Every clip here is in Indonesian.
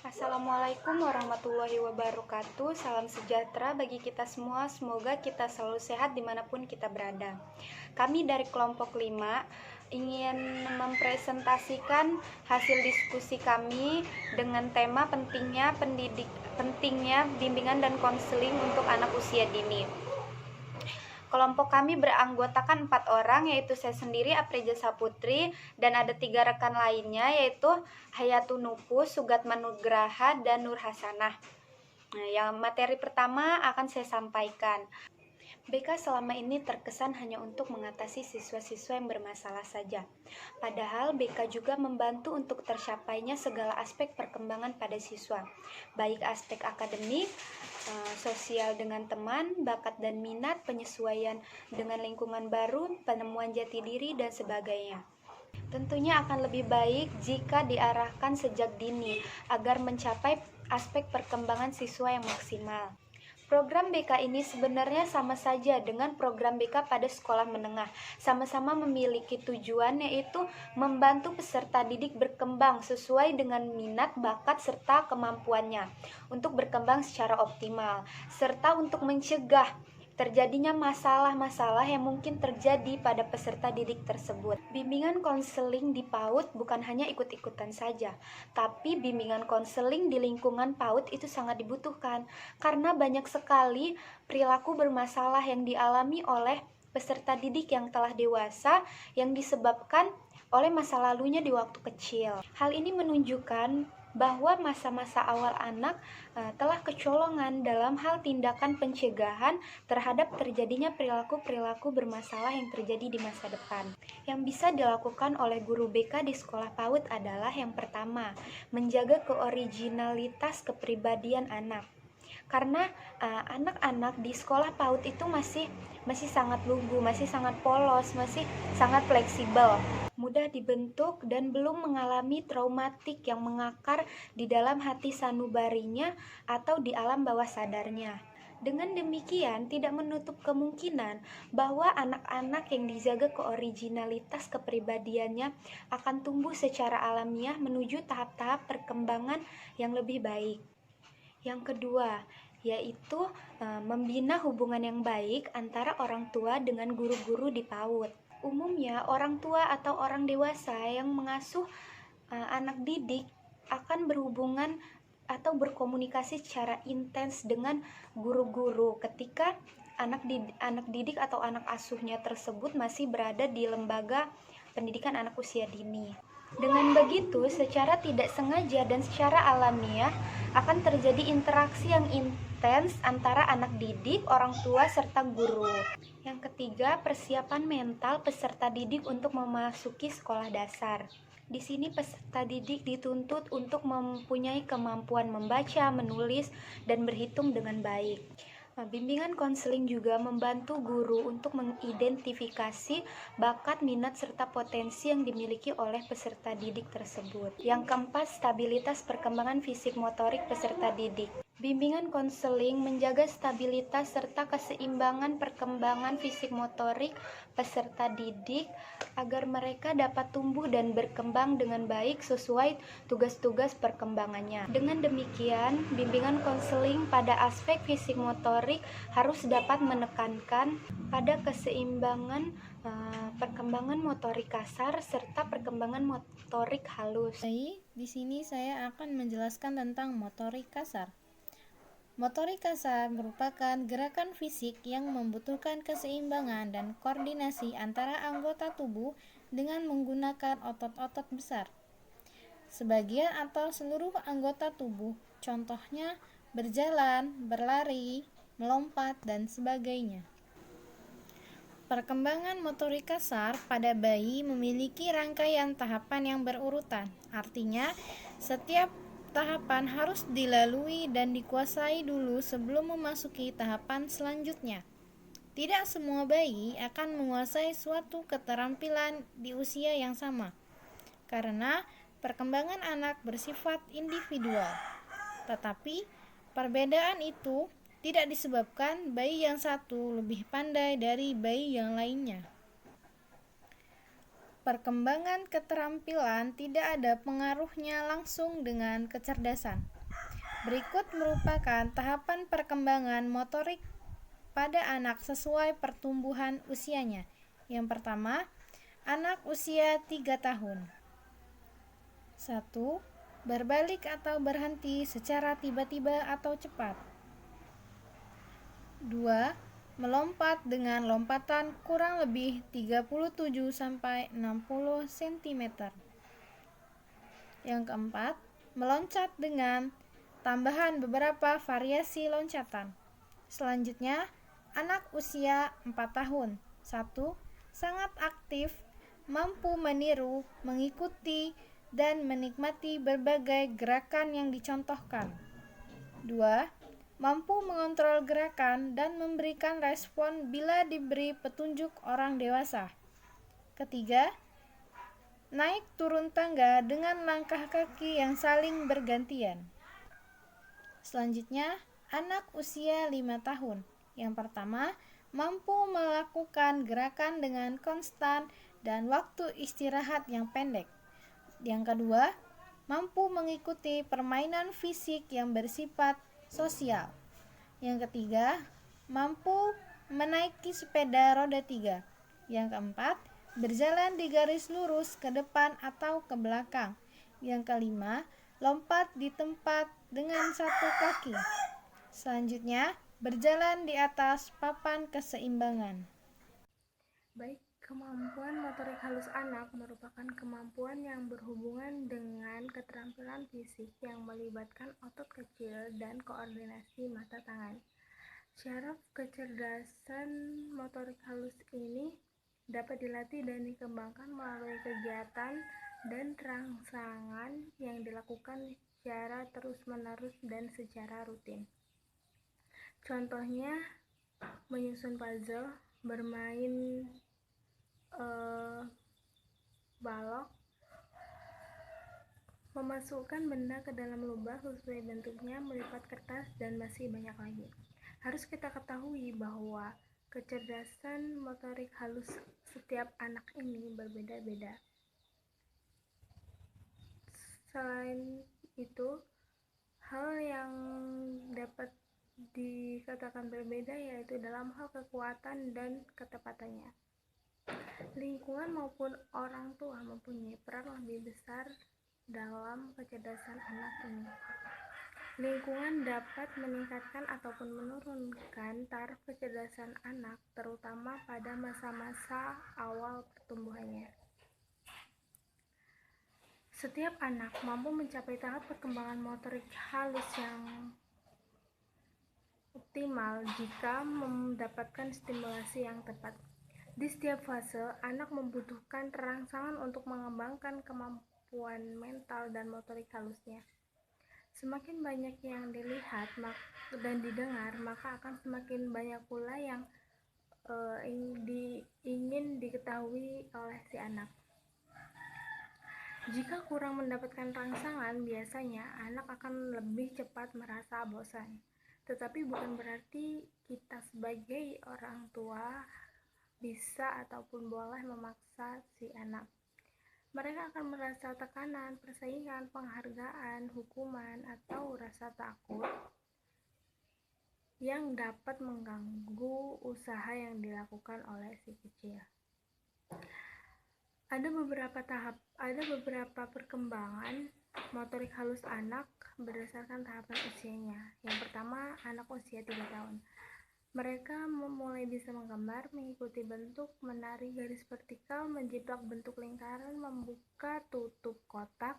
Assalamualaikum warahmatullahi wabarakatuh. Salam sejahtera bagi kita semua. Semoga kita selalu sehat dimanapun kita berada. Kami dari kelompok 5 ingin mempresentasikan hasil diskusi kami dengan tema pentingnya bimbingan dan konseling untuk anak usia dini. Kelompok kami beranggotakan 4 orang, yaitu saya sendiri, Apreja Saputri, dan ada 3 rekan lainnya, yaitu Hayatun Nufus, Sugatman Nugraha, dan Nur Hasanah. Nah, yang materi pertama akan saya sampaikan. BK selama ini terkesan hanya untuk mengatasi siswa-siswa yang bermasalah saja. Padahal BK juga membantu untuk tercapainya segala aspek perkembangan pada siswa, baik aspek akademik, sosial dengan teman, bakat dan minat, penyesuaian dengan lingkungan baru, penemuan jati diri, dan sebagainya. Tentunya akan lebih baik jika diarahkan sejak dini agar mencapai aspek perkembangan siswa yang maksimal. Program BK ini sebenarnya sama saja dengan program BK pada sekolah menengah. Sama-sama memiliki tujuan, yaitu membantu peserta didik berkembang sesuai dengan minat, bakat, serta kemampuannya untuk berkembang secara optimal, serta untuk mencegah terjadinya masalah-masalah yang mungkin terjadi pada peserta didik tersebut. Bimbingan konseling di PAUD bukan hanya ikut-ikutan saja, tapi bimbingan konseling di lingkungan PAUD itu sangat dibutuhkan karena banyak sekali perilaku bermasalah yang dialami oleh peserta didik yang telah dewasa yang disebabkan oleh masa lalunya di waktu kecil. Hal ini menunjukkan bahwa masa-masa awal anak telah kecolongan dalam hal tindakan pencegahan terhadap terjadinya perilaku-perilaku bermasalah yang terjadi di masa depan. Yang bisa dilakukan oleh guru BK di sekolah PAUD adalah yang pertama, menjaga keoriginalitas kepribadian anak. Karena anak-anak di sekolah PAUD itu masih sangat lugu, masih sangat polos, masih sangat fleksibel, mudah dibentuk dan belum mengalami traumatik yang mengakar di dalam hati sanubarinya atau di alam bawah sadarnya. Dengan demikian, tidak menutup kemungkinan bahwa anak-anak yang dijaga keoriginalitas kepribadiannya akan tumbuh secara alamiah menuju tahap-tahap perkembangan yang lebih baik. Yang kedua, yaitu membina hubungan yang baik antara orang tua dengan guru-guru di PAUD. Umumnya, orang tua atau orang dewasa yang mengasuh anak didik akan berhubungan atau berkomunikasi secara intens dengan guru-guru ketika anak didik atau anak asuhnya tersebut masih berada di lembaga pendidikan anak usia dini. Dengan begitu, secara tidak sengaja dan secara alamiah akan terjadi interaksi yang intens antara anak didik, orang tua, serta guru. Yang ketiga, persiapan mental peserta didik untuk memasuki sekolah dasar. Di sini peserta didik dituntut untuk mempunyai kemampuan membaca, menulis, dan berhitung dengan baik. Bimbingan konseling juga membantu guru untuk mengidentifikasi bakat, minat, serta potensi yang dimiliki oleh peserta didik tersebut. Yang keempat, stabilitas perkembangan fisik motorik peserta didik. Bimbingan konseling menjaga stabilitas serta keseimbangan perkembangan fisik motorik peserta didik agar mereka dapat tumbuh dan berkembang dengan baik sesuai tugas-tugas perkembangannya. Dengan demikian, bimbingan konseling pada aspek fisik motorik harus dapat menekankan pada keseimbangan perkembangan motorik kasar serta perkembangan motorik halus. Baik, di sini saya akan menjelaskan tentang motorik kasar. Motorik kasar merupakan gerakan fisik yang membutuhkan keseimbangan dan koordinasi antara anggota tubuh dengan menggunakan otot-otot besar. Sebagian atau seluruh anggota tubuh, contohnya berjalan, berlari, melompat, dan sebagainya. Perkembangan motorik kasar pada bayi memiliki rangkaian tahapan yang berurutan. Artinya, setiap tahapan harus dilalui dan dikuasai dulu sebelum memasuki tahapan selanjutnya. Tidak semua bayi akan menguasai suatu keterampilan di usia yang sama, karena perkembangan anak bersifat individual. Tetapi, perbedaan itu tidak disebabkan bayi yang satu lebih pandai dari bayi yang lainnya. perkembangan keterampilan tidak ada pengaruhnya langsung dengan kecerdasan. Berikut merupakan tahapan perkembangan motorik pada anak sesuai pertumbuhan usianya. Yang pertama, anak usia 3 tahun. 1. Berbalik atau berhenti secara tiba-tiba atau cepat. 2. Melompat dengan lompatan kurang lebih 37-60 cm. Yang keempat, meloncat dengan tambahan beberapa variasi loncatan. Selanjutnya, anak usia 4 tahun. 1. Sangat aktif, mampu meniru, mengikuti, dan menikmati berbagai gerakan yang dicontohkan. 2. Mampu mengontrol gerakan dan memberikan respon bila diberi petunjuk orang dewasa. Ketiga, naik turun tangga dengan langkah kaki yang saling bergantian. Selanjutnya, anak usia 5 tahun. Yang pertama, mampu melakukan gerakan dengan konstan dan waktu istirahat yang pendek. Yang kedua, mampu mengikuti permainan fisik yang bersifat sosial. Yang ketiga, mampu menaiki sepeda roda 3. Yang keempat, berjalan di garis lurus ke depan atau ke belakang. Yang kelima, lompat di tempat dengan satu kaki. Selanjutnya, berjalan di atas papan keseimbangan. Baik, kemampuan motorik halus anak merupakan kemampuan yang berhubungan dengan keterampilan fisik yang melibatkan otot kecil dan koordinasi mata tangan. Syaraf kecerdasan motorik halus ini dapat dilatih dan dikembangkan melalui kegiatan dan rangsangan yang dilakukan secara terus-menerus dan secara rutin. Contohnya, menyusun puzzle, bermain balok, memasukkan benda ke dalam lubang sesuai bentuknya, melipat kertas, dan masih banyak lagi. Harus kita ketahui bahwa kecerdasan motorik halus setiap anak ini berbeda-beda. Selain itu, hal yang dapat dikatakan berbeda yaitu dalam hal kekuatan dan ketepatannya. Lingkungan maupun orang tua mempunyai peran lebih besar dalam kecerdasan anak ini. Lingkungan dapat meningkatkan ataupun menurunkan taraf kecerdasan anak, terutama pada masa-masa awal pertumbuhannya. Setiap anak mampu mencapai tahap perkembangan motorik halus yang optimal jika mendapatkan stimulasi yang tepat. Di setiap fase, anak membutuhkan rangsangan untuk mengembangkan kemampuan mental dan motorik halusnya. Semakin banyak yang dilihat dan didengar, maka akan semakin banyak pula yang ingin diketahui oleh si anak. Jika kurang mendapatkan rangsangan, biasanya anak akan lebih cepat merasa bosan. Tetapi bukan berarti kita sebagai orang tua bisa ataupun boleh memaksa si anak. Mereka akan merasa tekanan, persaingan, penghargaan, hukuman, atau rasa takut yang dapat mengganggu usaha yang dilakukan oleh si kecil. Ada beberapa perkembangan motorik halus anak berdasarkan tahapan usianya. Yang pertama, anak usia 3 tahun. Mereka mulai bisa menggambar, mengikuti bentuk, menari garis vertikal, menjiplak bentuk lingkaran, membuka tutup kotak,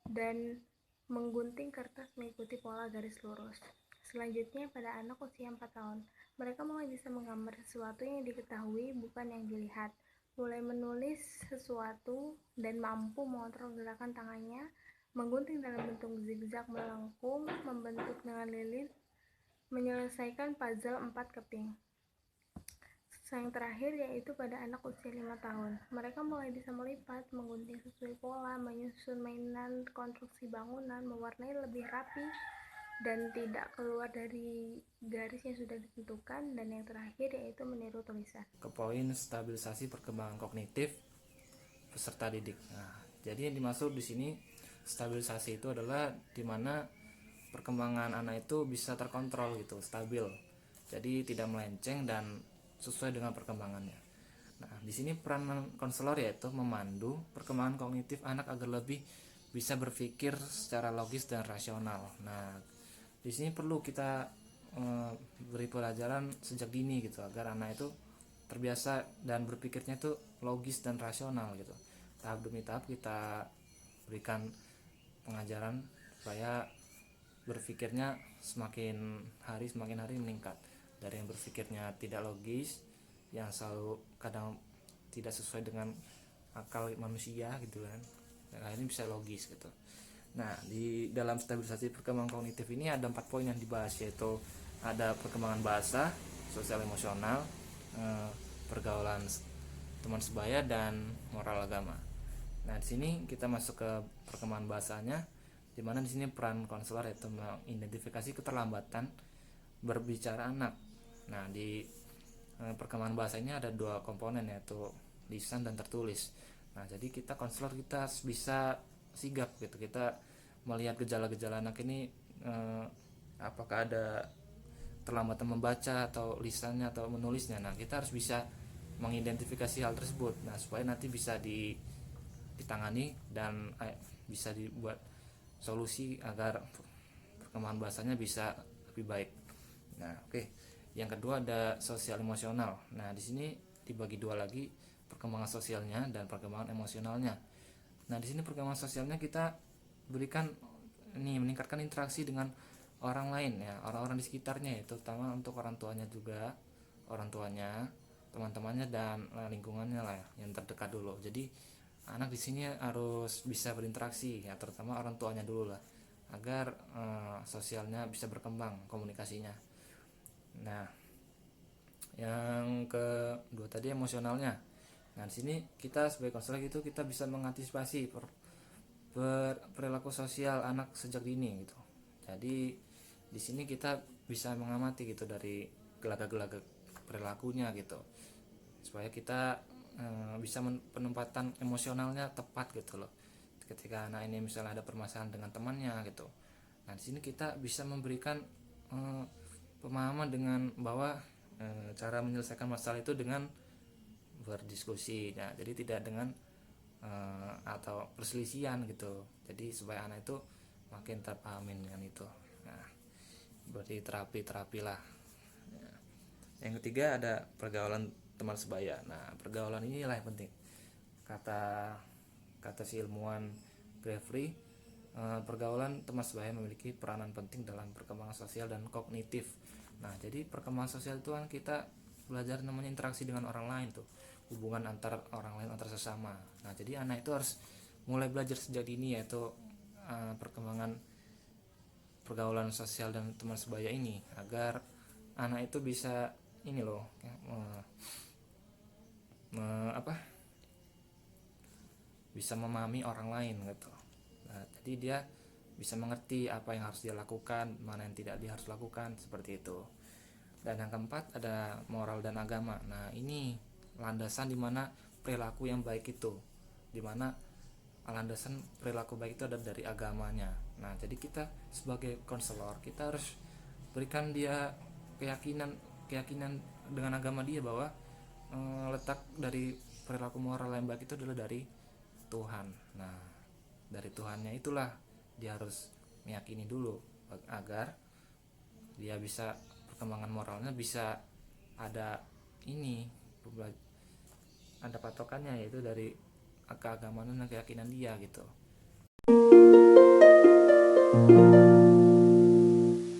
dan menggunting kertas mengikuti pola garis lurus. Selanjutnya, pada anak usia 4 tahun, mereka mulai bisa menggambar sesuatu yang diketahui, bukan yang dilihat, mulai menulis sesuatu, dan mampu mengontrol gerakan tangannya, menggunting dalam bentuk zigzag, melengkung, membentuk dengan lilin, menyelesaikan puzzle 4 keping. Yang terakhir yaitu pada anak usia 5 tahun. Mereka mulai bisa melipat, menggunting sesuai pola, menyusun mainan, konstruksi bangunan, mewarnai lebih rapi, dan tidak keluar dari garis yang sudah ditentukan. Dan yang terakhir yaitu meniru tulisan. Ke poin stabilisasi perkembangan kognitif. peserta didik. Nah, jadi yang dimaksud di sini stabilisasi itu adalah dimana perkembangan anak itu bisa terkontrol gitu, stabil. Jadi tidak melenceng dan sesuai dengan perkembangannya. Nah, di sini peran konselor yaitu memandu perkembangan kognitif anak agar lebih bisa berpikir secara logis dan rasional. Nah, di sini perlu kita beri pelajaran sejak dini gitu agar anak itu terbiasa dan berpikirnya itu logis dan rasional gitu. Tahap demi tahap kita berikan pengajaran supaya berpikirnya semakin hari meningkat, dari yang berpikirnya tidak logis, yang selalu kadang tidak sesuai dengan akal manusia gitu kan, akhirnya bisa logis gitu. Nah, di dalam stabilisasi perkembangan kognitif ini ada 4 poin yang dibahas, yaitu ada perkembangan bahasa, sosial emosional, pergaulan teman sebaya, dan moral agama. Nah, di sini kita masuk ke perkembangan bahasanya, di mana di sini peran konselor yaitu mengidentifikasi keterlambatan berbicara anak. Nah, di perkembangan bahasa ini ada 2 komponen, yaitu lisan dan tertulis. Nah, jadi kita konselor kita bisa sigap gitu, kita melihat gejala-gejala anak ini apakah ada terlambatan membaca atau lisannya atau menulisnya. Nah, kita harus bisa mengidentifikasi hal tersebut, nah supaya nanti bisa ditangani dan bisa dibuat solusi agar perkembangan bahasanya bisa lebih baik. Nah, oke. Yang kedua ada sosial emosional. Nah, di sini dibagi 2 lagi, perkembangan sosialnya dan perkembangan emosionalnya. Nah, di sini perkembangan sosialnya kita berikan meningkatkan interaksi dengan orang lain ya, orang-orang di sekitarnya, ya, terutama untuk orang tuanya, teman-temannya, dan lingkungannya lah yang terdekat dulu. Jadi anak di sini harus bisa berinteraksi ya, terutama orang tuanya dulu lah, agar sosialnya bisa berkembang, komunikasinya. Nah, yang kedua tadi emosionalnya. Nah, di sini kita sebagai konselor itu kita bisa mengantisipasi perilaku sosial anak sejak dini gitu. Jadi di sini kita bisa mengamati gitu dari gelagat-gelagat perilakunya gitu, supaya kita bisa penempatan emosionalnya tepat gitu loh. Ketika anak ini misalnya ada permasalahan dengan temannya gitu, nah di sini kita bisa memberikan pemahaman dengan bahwa cara menyelesaikan masalah itu dengan berdiskusi. Nah, jadi tidak dengan atau perselisihan gitu. Jadi supaya anak itu makin terpahamin dengan itu. Nah, berarti terapi lah. Yang ketiga ada pergaulan teman sebaya. Nah, pergaulan inilah yang penting. Kata si ilmuwan Gregory, pergaulan teman sebaya memiliki peranan penting dalam perkembangan sosial dan kognitif. Nah, jadi perkembangan sosial itu kan kita belajar namanya interaksi dengan orang lain tuh, hubungan antar orang lain, antar sesama. Nah, jadi anak itu harus mulai belajar sejak dini, yaitu perkembangan pergaulan sosial dan teman sebaya ini, agar anak itu bisa ini loh bisa memahami orang lain gitu. Nah, jadi dia bisa mengerti apa yang harus dia lakukan, mana yang tidak dia harus lakukan, seperti itu. Dan yang keempat ada moral dan agama. Nah, ini landasan dimana perilaku yang baik itu, dimana landasan perilaku baik itu ada dari agamanya. Nah, jadi kita sebagai konselor kita harus berikan dia keyakinan dengan agama dia, bahwa letak dari perilaku moral yang baik itu adalah dari Tuhan. Nah, dari Tuhannya itulah dia harus meyakini dulu, agar dia bisa perkembangan moralnya bisa ada ada patokannya, yaitu dari keagamaan dan keyakinan dia gitu.